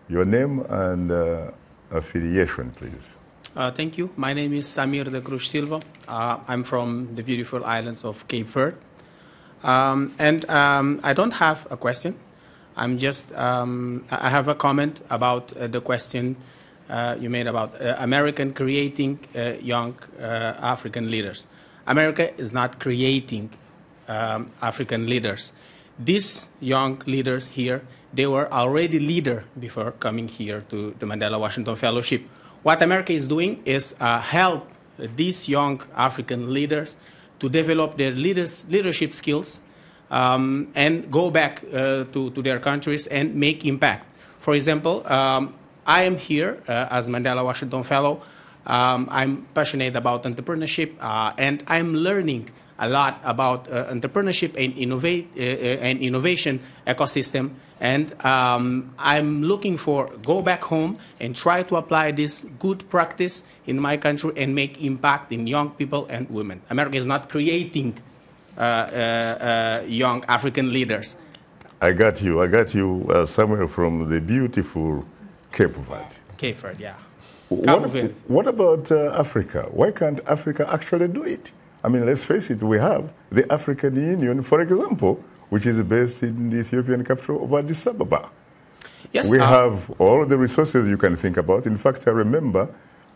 Your name and affiliation, please. Thank you. My name is Samir de Cruz Silva. I'm from the beautiful islands of Cape Verde. I don't have a question. I have a comment about the question you made about American creating young African leaders. America is not creating African leaders. These young leaders here, they were already leaders before coming here to the Mandela Washington Fellowship. What America is doing is help these young African leaders to develop their leadership skills and go back to their countries and make impact. For example, I am here as Mandela Washington Fellow. I'm passionate about entrepreneurship, and I'm learning a lot about entrepreneurship and innovation ecosystem. And I'm looking for go back home and try to apply this good practice in my country and make impact in young people and women. America is not creating young African leaders. I got you somewhere from the beautiful Cape Verde. Cape Verde, yeah. What about Africa? Why can't Africa actually do it? I mean, let's face it, we have the African Union, for example, which is based in the Ethiopian capital of Addis Ababa. Yes, we have all the resources you can think about. In fact, I remember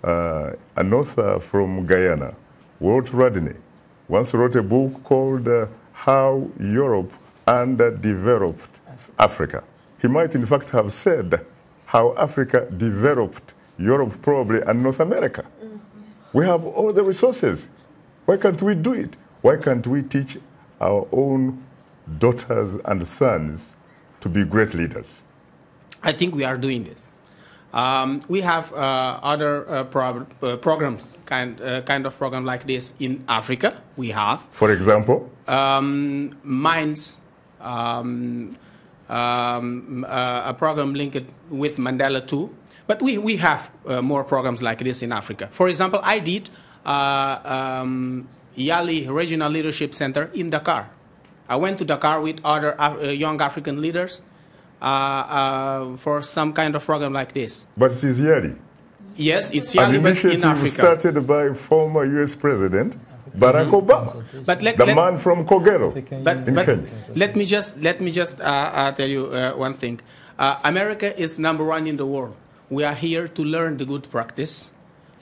an author from Guyana, Walt Rodney, once wrote a book called How Europe Underdeveloped Africa. He might, in fact, have said how Africa developed Europe probably and North America. Mm-hmm. We have all the resources. Why can't we do it? Why can't we teach our own daughters and sons to be great leaders? I think we are doing this. We have other programs, kind of program like this in Africa. We have, for example, Minds, a program linked with Mandela too. But we have more programs like this in Africa. For example, I did Yali Regional Leadership Center in Dakar. I went to Dakar with other young African leaders for some kind of program like this. But it is Yali. Yes, it's Yali, but in Africa. Started by former U.S. President Barack Obama, but man from Kogelo in Kenya. Let me just tell you one thing. America is #1 in the world. We are here to learn the good practice,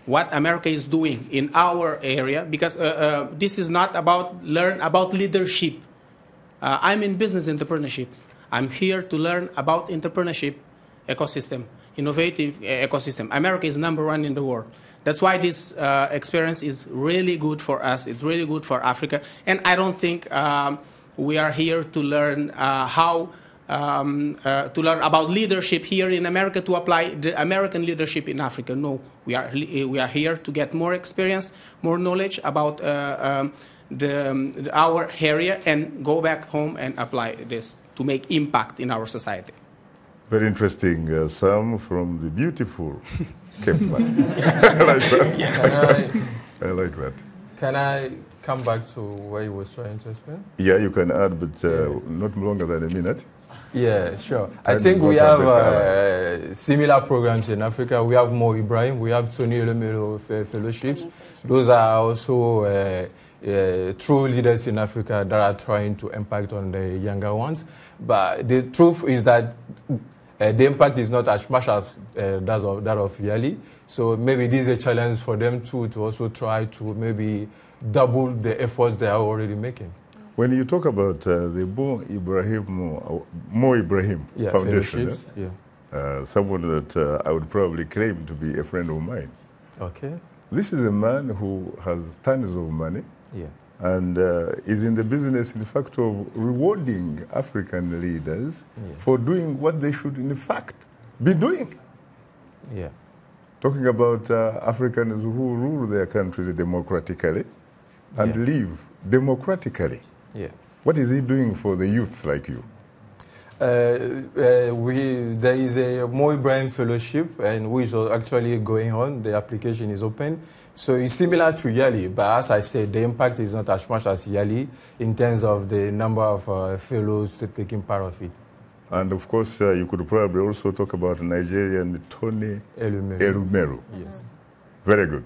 what America is doing in our area, because this is not about learn about leadership. I'm in business entrepreneurship. I'm here to learn about entrepreneurship ecosystem, innovative ecosystem. America is #1 in the world. That's why this experience is really good for us. It's really good for Africa. And I don't think we are here to learn to learn about leadership here in America to apply the American leadership in Africa. No, we are here to get more experience, more knowledge about our area and go back home and apply this to make impact in our society. Very interesting, Sam from the beautiful Cape Verde. I like that. Yes. I like that. Can I come back to where you were trying to explain? Yeah, you can add, but not longer than a minute. Yeah, sure. I think we have similar programs in Africa. We have Mo Ibrahim, we have Tony Elemelo fellowships. Those are also true leaders in Africa that are trying to impact on the younger ones. But the truth is that the impact is not as much as that of Yali. So maybe this is a challenge for them too, to also try to maybe double the efforts they are already making. When you talk about the Mo Ibrahim Foundation, someone that I would probably claim to be a friend of mine. Okay. This is a man who has tons of money and is in the business, in fact, of rewarding African leaders for doing what they should, in fact, be doing. Yeah. Talking about Africans who rule their countries democratically and live democratically. Yeah. What is he doing for the youths like you? There is a Mo Ibrahim Fellowship, and which is actually going on. The application is open. So it's similar to Yali, but as I said, the impact is not as much as Yali in terms of the number of fellows taking part of it. And of course, you could probably also talk about Nigerian Tony Elumeru. Yes. Very good.